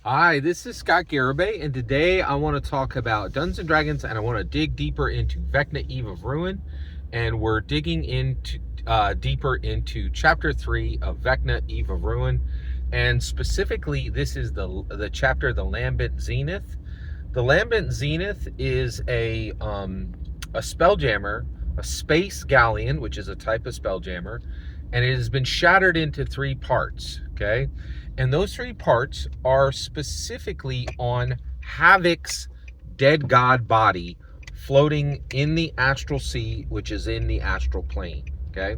Hi, this is Scott Garibay, and today I want to talk about Dungeons and Dragons, and I want to dig deeper into Vecna, Eve of Ruin, and we're digging into deeper into Chapter 3 of Vecna, Eve of Ruin, and specifically, this is the chapter, the Lambent Zenith. The Lambent Zenith is a spelljammer, a space galleon, which is a type of spelljammer, and it has been shattered into three parts. Okay, and those three parts are specifically on Havoc's dead god body floating in the astral sea, which is in the astral plane. Okay,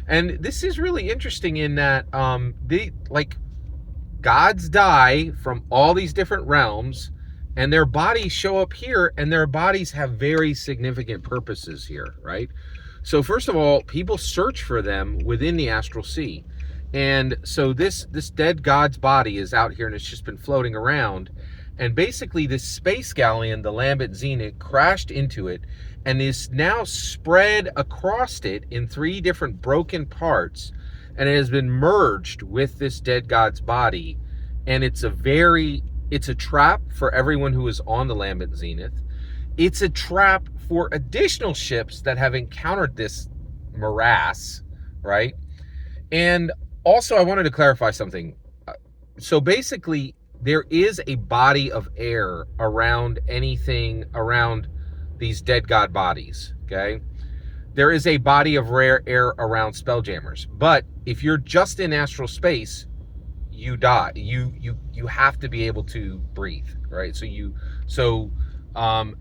and this is really interesting in that gods die from all these different realms, and their bodies show up here, and their bodies have very significant purposes here, right? So first of all, people search for them within the astral sea. And so this dead god's body is out here, and it's just been floating around. And basically this space galleon, the Lambent Zenith, crashed into it and is now spread across it in three different broken parts, and it has been merged with this dead god's body. And it's a trap for everyone who is on the Lambent Zenith. It's a trap for additional ships that have encountered this morass, right? And also, I wanted to clarify something. So basically, there is a body of air around around these dead god bodies, okay? There is a body of rare air around spelljammers. But if you're just in astral space, you die. You have to be able to breathe, right? The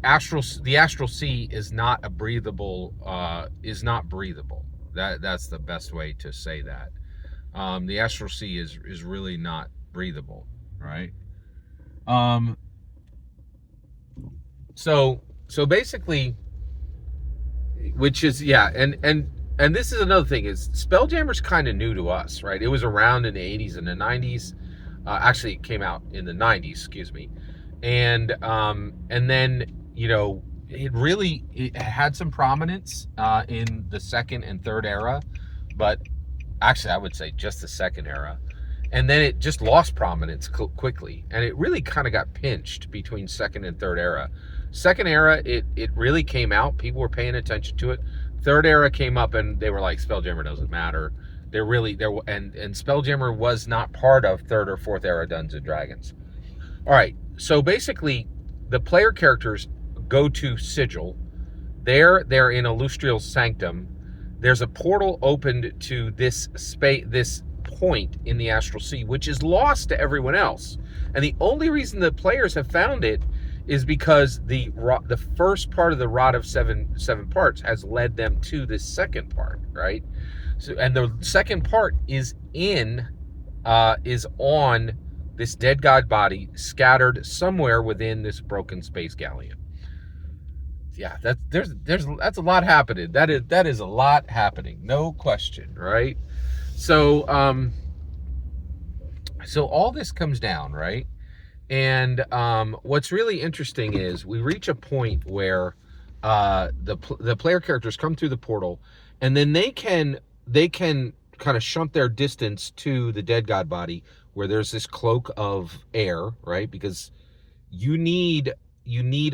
astral sea is not breathable. That's the best way to say that. The astral sea is really not breathable, right? So basically, which is, yeah, and this is another thing, is Spelljammer's kind of new to us, right? It was around in the 80s and the 90s. Actually, it came out in the 90s, excuse me. And then, it had some prominence in the second and third era, but actually I would say just the second era. And then it just lost prominence quickly, and it really kind of got pinched between second and third era. Second era, it really came out. People were paying attention to it. Third era came up, and they were like, Spelljammer doesn't matter. And Spelljammer was not part of third or fourth era Dungeons and Dragons. All right, so basically, the player characters go to Sigil. They're in Illustrial Sanctum. There's a portal opened to this point in the astral sea, which is lost to everyone else. And the only reason the players have found it is because the first part of the Rod of seven parts has led them to this second part, right? So, and the second part is on this dead god body scattered somewhere within this broken space galleon. Yeah, that's a lot happening. That is a lot happening, no question, right? So all this comes down, right? And what's really interesting is we reach a point where the player characters come through the portal, and then they can kind of shunt their distance to the dead god body, where there's this cloak of air, right? Because you need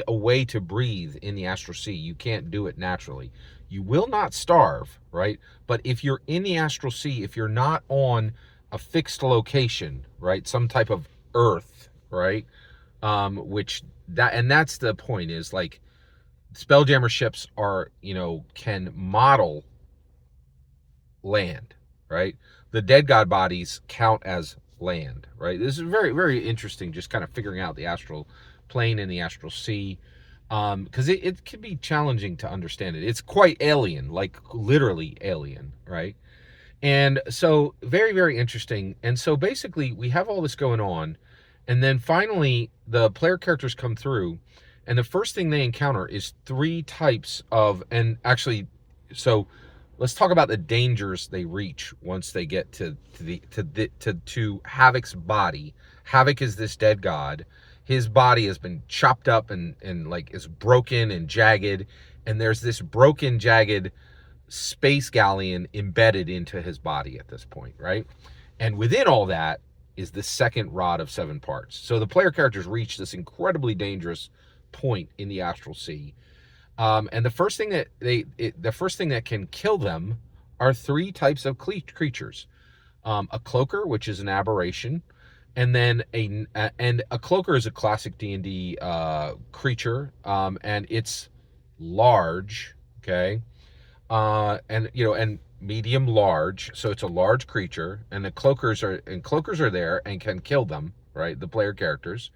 a way to breathe in the astral sea. You can't do it naturally. You will not starve, right? But if you're in the astral sea, if you're not on a fixed location, right, some type of earth, right, that's the point, is like Spelljammer ships are, can model land, right? The dead god bodies count as land, right? This is very, very interesting, just kind of figuring out the astral plane and the astral sea, because it can be challenging to understand it. It's quite alien, like literally alien, right? And so very, very interesting. And so basically we have all this going on, and then finally the player characters come through, and the first thing they encounter is three types of, and actually, so let's talk about the dangers they reach once they get to Havoc's body. Havoc is this dead god. His body has been chopped up and like is broken and jagged, and there's this broken, jagged space galleon embedded into his body at this point, right? And within all that is the second rod of 7 parts. So the player characters reach this incredibly dangerous point in the astral sea. And the first thing that can kill them are 3 types of creatures. A cloaker, which is an aberration, and then a cloaker is a classic D&D creature, and it's large, okay, and medium large, so it's a large creature, and cloakers are there and can kill them, right? The player characters,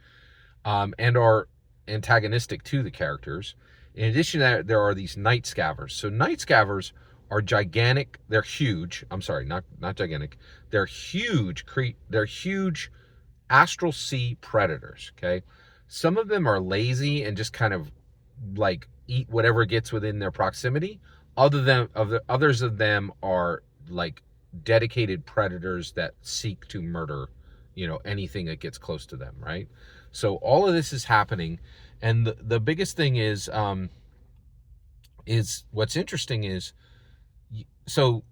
and are antagonistic to the characters. In addition to that, there are these night scavvers. So night scavvers are gigantic. They're huge. I'm sorry, not gigantic. They're huge. They're huge astral sea predators. Okay, some of them are lazy and just kind of like eat whatever gets within their proximity. Others of them are like dedicated predators that seek to murder, anything that gets close to them, right? So all of this is happening, and the biggest thing is what's interesting is, so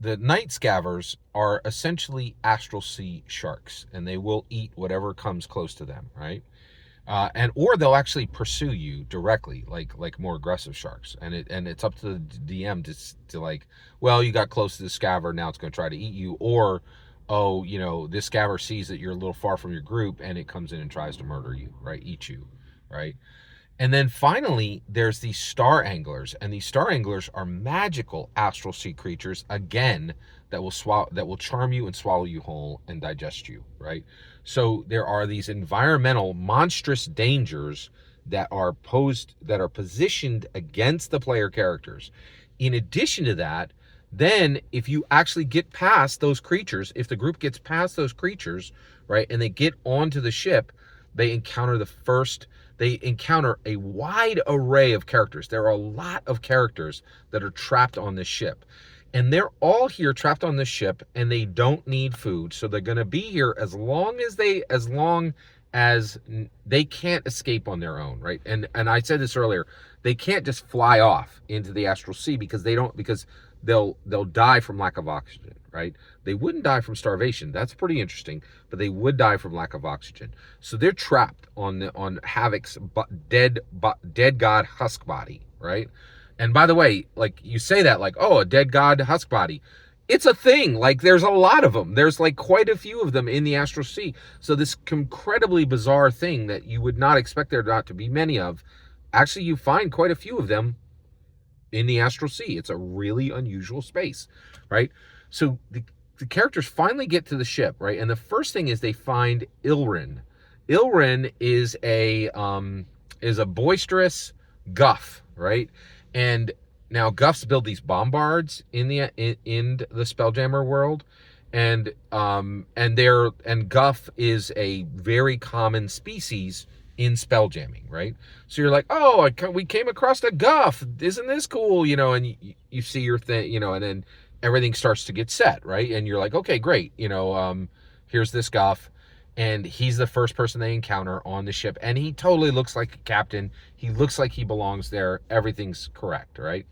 the night scavvers are essentially astral sea sharks, and they will eat whatever comes close to them, right? Or they'll actually pursue you directly, like more aggressive sharks, and it's up to the DM to like, well, you got close to the scavver, now it's going to try to eat you, or oh, this scavver sees that you're a little far from your group and it comes in and tries to murder you, right? Eat you, right? And then finally, there's these star anglers, and these star anglers are magical astral sea creatures, again, that will charm you and swallow you whole and digest you, right? So there are these environmental monstrous dangers that are positioned against the player characters. In addition to that, then if you actually get past those creatures, if the group gets past those creatures, right, and they get onto the ship, they encounter a wide array of characters. There are a lot of characters that are trapped on this ship. And they're all here trapped on this ship, and they don't need food. So they're going to be here as long as they can't escape on their own, right? And I said this earlier, they can't just fly off into the astral sea because they'll die from lack of oxygen, right? They wouldn't die from starvation. That's pretty interesting, but they would die from lack of oxygen. So they're trapped on Havoc's dead god husk body, right? And by the way, like, you say that like, oh, a dead god husk body. It's a thing. Like, there's a lot of them. There's like quite a few of them in the astral sea. So this incredibly bizarre thing that you would not expect there not to be many of, actually you find quite a few of them in the astral sea. It's a really unusual space, right? So the characters finally get to the ship, right? And the first thing is they find Ilrin. Ilrin is a boisterous guff, right? And now guffs build these bombards in the Spelljammer world, and guff is a very common species in spelljamming, right? So you're like, oh, we came across a guff. Isn't this cool? And you see your thing, and then everything starts to get set, right? And you're like, okay, great. Here's this guff, and he's the first person they encounter on the ship, and he totally looks like a captain. He looks like he belongs there. Everything's correct, right?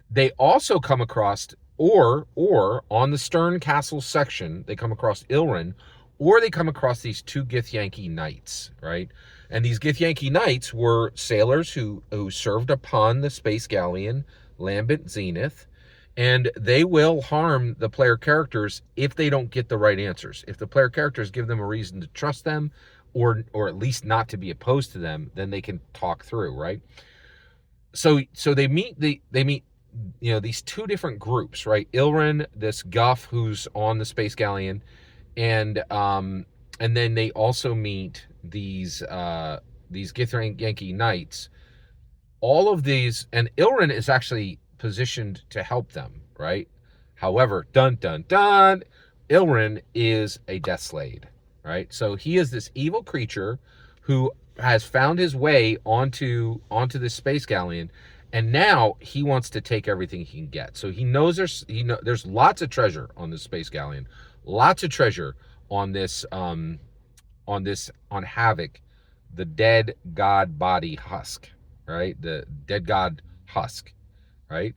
They also come across, or on the stern castle section, they come across Ilrin, or they come across these 2 Githyanki knights, right? And these Githyanki knights were sailors who served upon the space galleon Lambent Zenith, and they will harm the player characters if they don't get the right answers. If the player characters give them a reason to trust them, or at least not to be opposed to them, then they can talk through, right? So they meet these 2 different groups, right? Ilrin, this guff who's on the space galleon, and then they also meet these Githyanki knights. All of these, and Ilrin is actually positioned to help them, right? However, dun dun dun, Ilrin is a Deathslade, right? So he is this evil creature who has found his way onto this space galleon, and now he wants to take everything he can get. So he knows there's lots of treasure on this space galleon, lots of treasure on Havoc, the dead god body husk, right? The dead god husk, right?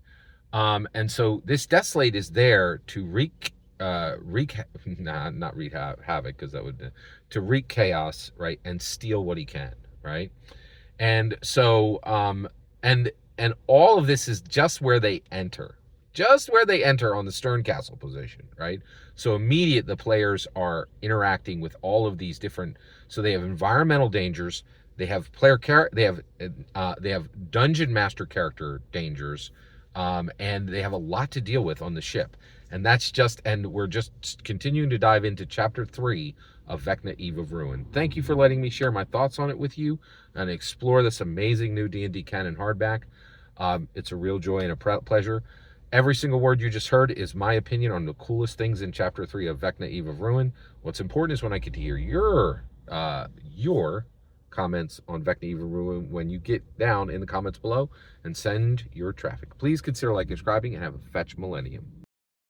And so this Deathslade is there to wreak wreak not wreak havoc, because that would to wreak chaos, right, and steal what he can, right. And so and all of this is just where they enter, on the stern castle position, right. So immediate the players are interacting with all of these different, so they have environmental dangers, they have they have dungeon master character dangers, and they have a lot to deal with on the ship. And we're just continuing to dive into chapter 3 of Vecna, Eve of Ruin. Thank you for letting me share my thoughts on it with you and explore this amazing new D&D canon hardback. It's a real joy and a pleasure. Every single word you just heard is my opinion on the coolest things in chapter 3 of Vecna, Eve of Ruin. What's important is when I get to hear your comments on Vecna, Eve of Ruin when you get down in the comments below and send your traffic. Please consider liking, subscribing, and have a fetch millennium.